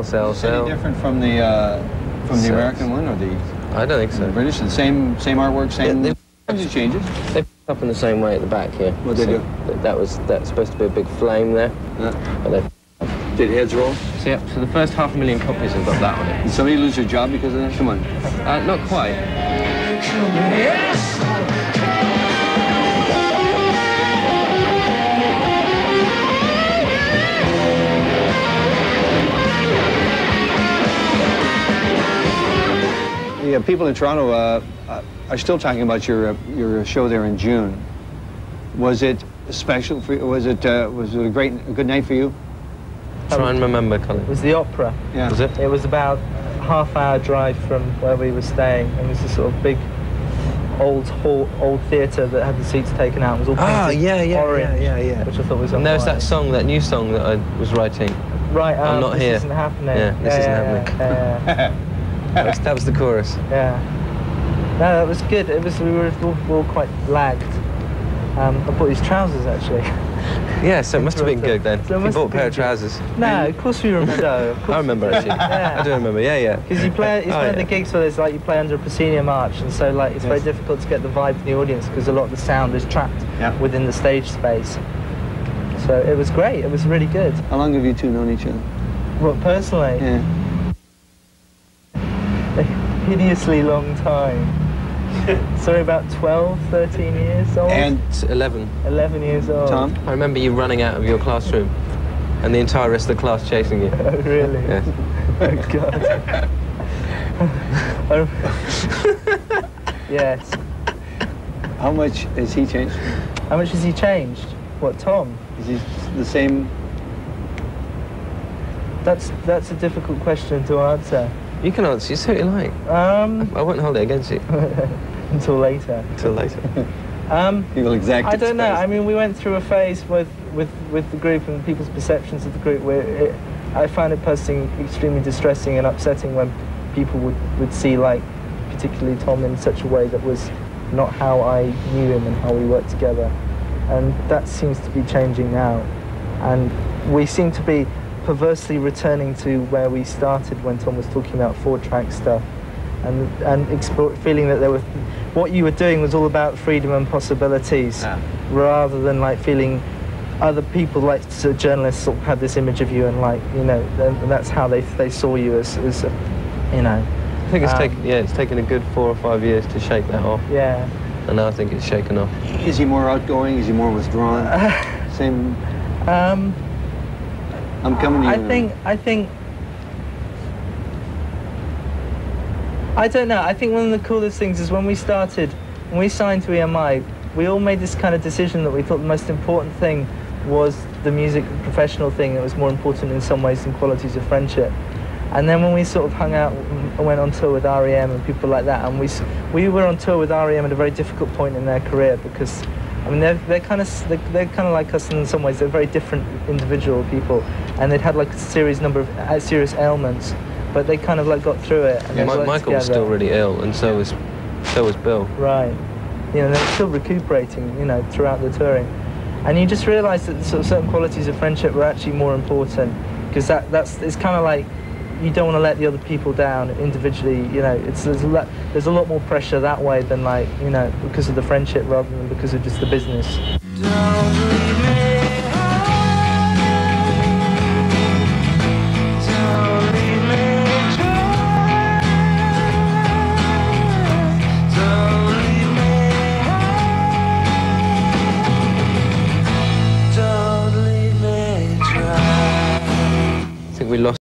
Sell. Any different from the American one or the? I don't think so. The British, the same artwork, same. Yeah, changes. They up in the same way at the back here. What they do? That's supposed to be a big flame there. But they. Did heads roll? So, yeah, so the first 500,000 copies have got that on it. Did somebody lose their job because of that? Come on. Not quite. Yeah, people in Toronto are still talking about your show there in June. Was it special for you? Was it a good night for you? Try and remember, Colin. It was the Opera. Yeah. Was it? It was about a half-hour drive from where we were staying, and it was a sort of big old theatre that had the seats taken out. It was all painted orange, which I thought was. And there's that song, that new song that I was writing. Right. I'm not here. This isn't happening. Yeah, this isn't happening. That was the chorus. Yeah. No, that was good. It was. We were all quite lagged. I bought these trousers actually. Yeah, so it must have been good then. So you bought a pair of trousers. No, of course we remember. I remember actually. Yeah. I do remember. Yeah. Because you play. It's one of the gigs where it's like you play under a proscenium arch, and so like it's very difficult to get the vibe of the audience because a lot of the sound is trapped within the stage space. So it was great. It was really good. How long have you two known each other? Well, personally. Yeah. A hideously long time. So about 12, 13 years old? And 11. 11 years old. Tom? I remember you running out of your classroom and the entire rest of the class chasing you. Oh, really? Yes. Oh, God. Yes. How much has he changed? How much has he changed? What, Tom? Is he the same? That's a difficult question to answer. You can answer, you say what you like. I won't hold it against you. Until later. Until later. He will exact I don't know. space. I mean, we went through a phase with the group and people's perceptions of the group where I found it personally extremely distressing and upsetting when people would see, like, particularly Tom in such a way that was not how I knew him and how we worked together. And that seems to be changing now. And we seem to be perversely returning to where we started when Tom was talking about 4-track stuff and feeling that what you were doing was all about freedom and possibilities rather than like feeling other people, like journalists, sort of had this image of you and like, you know, and that's how they saw you as you know. I think it's taken a good 4 or 5 years to shake that off. Yeah. And now I think it's shaken off. Is he more outgoing? Is he more withdrawn? Same. I'm coming to you. I don't know. I think one of the coolest things is when we signed to EMI, we all made this kind of decision that we thought the most important thing was the music professional thing that was more important in some ways than qualities of friendship. And then when we sort of hung out and went on tour with REM and people like that, and we were on tour with REM at a very difficult point in their career because, I mean, they're kind of like us in some ways. They're very different individual people, and they'd had like a serious number of serious ailments, but they kind of like got through it. And Michael was still really ill, and so was Bill. Right. You know, they're still recuperating, you know, throughout the touring, and you just realise that sort of certain qualities of friendship were actually more important because it's kind of like you don't want to let the other people down individually. You know, there's a lot more pressure that way than like, you know, because of the friendship rather than because of just the business. I think we lost